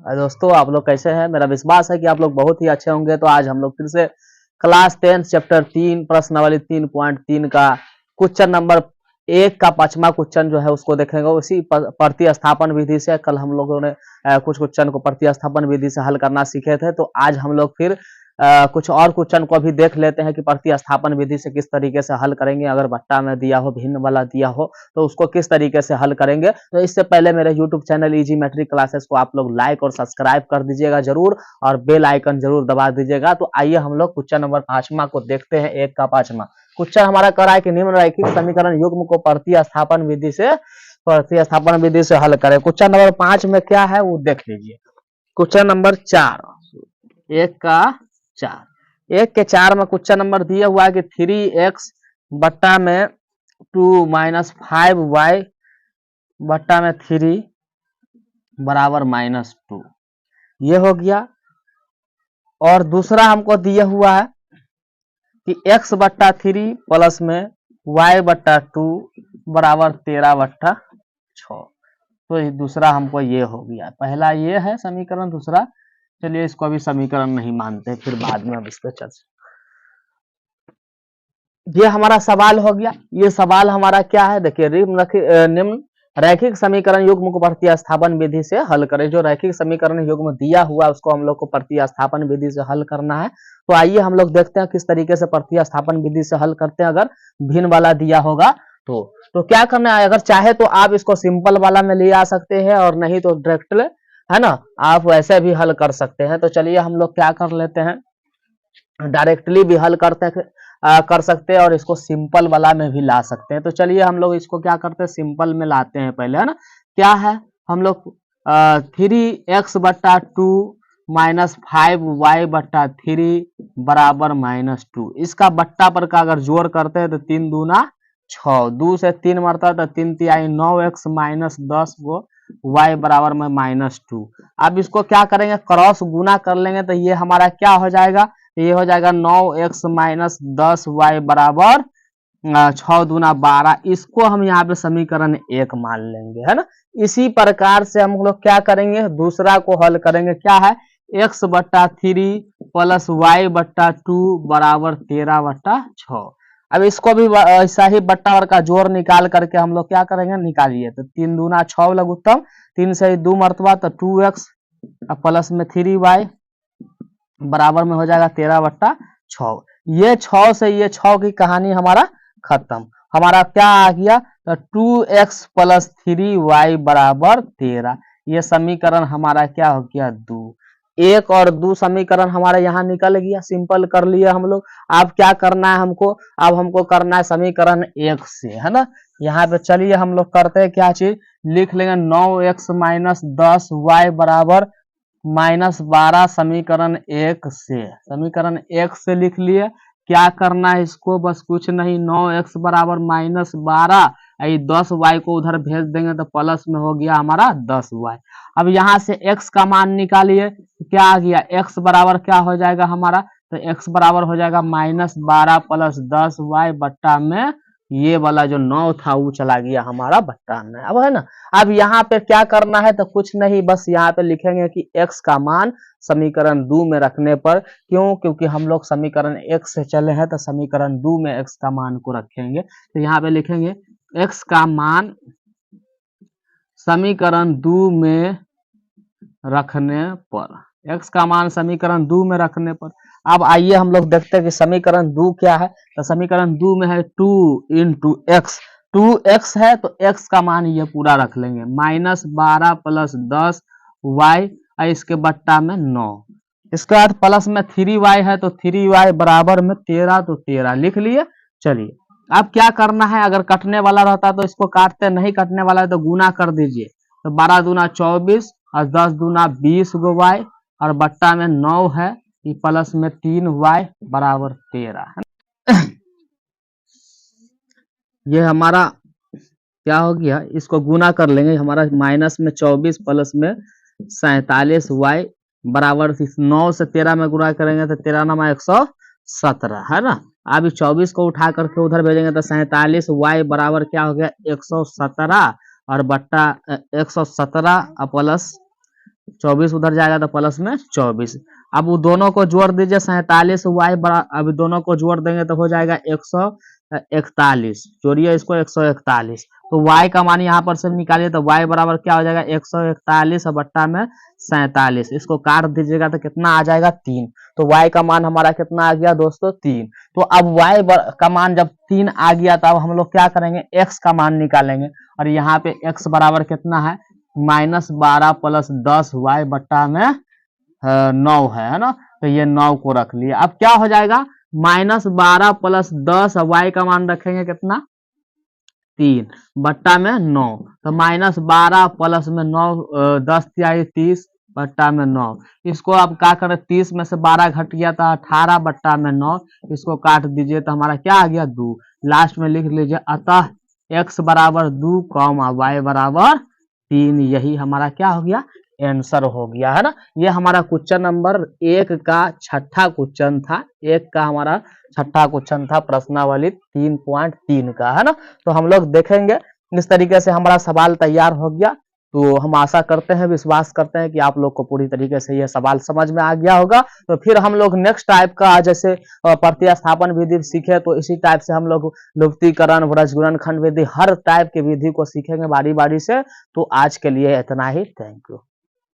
दोस्तों आप लोग कैसे हैं। मेरा विश्वास है कि आप लोग बहुत ही अच्छे होंगे। तो आज हम लोग फिर से क्लास 10 चैप्टर 3 प्रश्नावली 3.3 का क्वेश्चन नंबर 1 का 5वां क्वेश्चन जो है उसको देखेंगे। उसी प्रतिस्थापन विधि से कल हम लोगों ने कुछ क्वेश्चन को प्रतिस्थापन विधि से हल करना सीखे थे। तो आज हम लोग फिर कुछ और क्वेश्चन को भी देख लेते हैं कि प्रतिस्थापन विधि से किस तरीके से हल करेंगे। अगर बट्टा में दिया हो, भिन्न वाला दिया हो तो उसको किस तरीके से हल करेंगे। तो इससे पहले मेरे YouTube channel easy matric classes को आप लोग लाइक और सब्सक्राइब कर दीजिएगा जरूर, और बेल आइकन जरूर दबा दीजिएगा। तो आइए हम लोग क्वेश्चन नंबर 5वां को देखते हैं। 1 का 5वां क्वेश्चन हमारा कह रहा है कि निम्नलिखित समीकरण युग्म को प्रतिस्थापन विधि से हल करें। क्वेश्चन नंबर 5 में क्या है वो देख लीजिए। क्वेश्चन नंबर 4 1 का 4 1 के 4 में क्वेश्चन नंबर दिया हुआ है कि 3x बट्टा में 2 माइनस 5y बट्टा में 3 बराबर -2 ये हो गया। और दूसरा हमको दिया हुआ है कि x बट्टा 3 प्लस में y बट्टा 2 बराबर 13/6। तो दूसरा हमको ये हो गया। पहला ये है समीकरण, दूसरा चलिए इसको अभी समीकरण नहीं मानते, फिर बाद में अब इस पर चर्चा। ये हमारा सवाल हो गया। ये सवाल हमारा क्या है देखिए, निम्न रैखिक समीकरण युग्म को प्रतिस्थापन विधि से हल करें। जो रैखिक समीकरण युग्म दिया हुआ है उसको हम लोग को प्रतिस्थापन विधि से हल करना है। तो आइए हम लोग देखते हैं किस तरीके से प्रतिस्थापन विधि से हल करते हैं। अगर भिन्न वाला दिया होगा तो क्या करना है, अगर चाहे तो आप इसको सिंपल वाला में ले आ सकते हैं, और नहीं तो डायरेक्ट है ना, आप वैसे भी हल कर सकते हैं। तो चलिए हम लोग क्या कर लेते हैं, डायरेक्टली भी हल कर सकते हैं और इसको सिंपल वाला में भी ला सकते हैं। तो चलिए हम लोग इसको क्या करते हैं, सिंपल में लाते हैं पहले, है ना। क्या है, हम लोग 3x बट्टा 2 माइनस 5y बट्टा 3 बराबर -2, इसका बट्टा पर का अगर जोड़ करते हैं तो 3 दूना 6, 2 से 3 मरता है तो 3 तिहाई 9x माइनस 10 को y बराबर में -2। अब इसको क्या करेंगे, क्रॉस गुना कर लेंगे तो ये हमारा क्या हो जाएगा, ये हो जाएगा 9x माइनस 10y बराबर 6 दूना 12। इसको हम यहाँ पे समीकरण 1 मान लेंगे, है ना। इसी प्रकार से हम लोग क्या करेंगे, दूसरा को हल करेंगे। क्या है, x बट्टा 3 प्लस y बट्टा 2 बराबर 13/6। अब इसको भी ऐसा ही बट्टा और का जोड़ निकाल करके हम लोग क्या करेंगे, निकालिए तो 3 दूना 6 लघुत्तम, 3 से 2 मरतबा तो 2x प्लस में 3y बराबर में हो जाएगा 13/6। ये 6 से ये 6 की कहानी हमारा खत्म। हमारा क्या आ गया, तो 2x प्लस 3y बराबर 13। ये समीकरण हमारा क्या हो गया, 2। 1 और 2 समीकरण हमारा यहाँ निकल गया, सिंपल कर लिया हम लोग। अब क्या करना है हमको, अब हमको करना है समीकरण 1 से, है ना। यहाँ पे चलिए हम लोग करते हैं क्या चीज, लिख लेंगे 9x माइनस 10y बराबर -12 समीकरण 1 से। समीकरण 1 से लिख लिए। क्या करना है इसको, बस कुछ नहीं, 9x बराबर -12, 10y को उधर भेज देंगे तो प्लस में हो गया हमारा 10y। अब यहाँ से x का मान निकालिए, क्या आ गया, x बराबर क्या हो जाएगा हमारा, तो x बराबर हो जाएगा -12 प्लस 10y बट्टा में ये वाला जो 9 था वो चला गया हमारा बट्टा में। अब है ना, अब यहाँ पे क्या करना है, तो कुछ नहीं, बस यहाँ पे लिखेंगे कि x का मान समीकरण 2 में रखने पर, क्यों, क्योंकि हम लोग समीकरण 1 से चले हैं तो समीकरण 2 में x का मान को रखेंगे। तो यहाँ पे लिखेंगे x का मान समीकरण 2 में रखने पर, x का मान समीकरण 2 में रखने पर। अब आइए हम लोग देखते हैं कि समीकरण 2 क्या है। तो समीकरण 2 में है 2 इंटू एक्स, 2x है तो x का मान ये पूरा रख लेंगे, -12 प्लस 10y, इसके बट्टा में 9। इसके बाद प्लस में 3y है तो 3y बराबर में 13, तो 13 लिख लिए। चलिए अब क्या करना है, अगर कटने वाला रहता तो इसको काटते, नहीं कटने वाला है तो गुना कर दीजिए। तो 12 दूना 24 और 10 दूना 20 गो y, और बट्टा में 9 है, प्लस में 3y बराबर 13 है। ये हमारा क्या हो गया, इसको गुना कर लेंगे, हमारा माइनस में 24 प्लस में 47y बराबर 9 से 13 में गुना करेंगे तो 13 नमा 117, है ना। अब 24 को उठा करके उधर भेजेंगे तो 47y बराबर क्या हो गया, 117, और बट्टा 117 प्लस 24 उधर जाएगा तो प्लस में 24। अब वो दोनों को जोड़ दीजिए 47 y बराबर, अभी दोनों को जोड़ देंगे तो हो जाएगा 141। जोड़िए इसको 141। तो y का मान यहाँ पर से निकालिए तो y बराबर क्या हो जाएगा 141 बट्टा में 47। इसको काट दीजिएगा तो कितना आ जाएगा 3। तो y का मान हमारा कितना आ गया दोस्तों 3। तो अब y का मान जब 3 आ गया तो अब हम लोग क्या करेंगे x का मान निकालेंगे। और यहाँ पे x बराबर कितना है -12 प्लस 10 y बट्टा में 9 है ना। तो ये 9 को रख लिए। अब क्या हो जाएगा -12 प्लस 10 y का मान रखेंगे कितना 3 बट्टा में 9। तो -12 प्लस में 9 10 तिहाई 30 बट्टा में 9। इसको अब क्या करें 30 में से 12 घट गया था 18 बट्टा में 9। इसको काट दीजिए तो हमारा क्या आ गया 2। लास्ट में लिख लीजिए अतः x बराबर 2 y बराबर 3। यही हमारा क्या हो गया आंसर हो गया है ना। ये हमारा क्वेश्चन नंबर 1 का छठा क्वेश्चन था। 1 का हमारा छठा क्वेश्चन था प्रश्नावली 3.3 का है ना। तो हम लोग देखेंगे इस तरीके से हमारा सवाल तैयार हो गया। तो हम आशा करते हैं विश्वास करते हैं कि आप लोग को पूरी तरीके से यह सवाल समझ में आ गया होगा। तो फिर हम लोग नेक्स्ट टाइप का जैसे प्रतिस्थापन विधि सीखे तो इसी टाइप से हम लोग लुप्तीकरण वृजगुणन खंड विधि हर टाइप की विधि को सीखेंगे बारी बारी से। तो आज के लिए इतना ही। Thank you.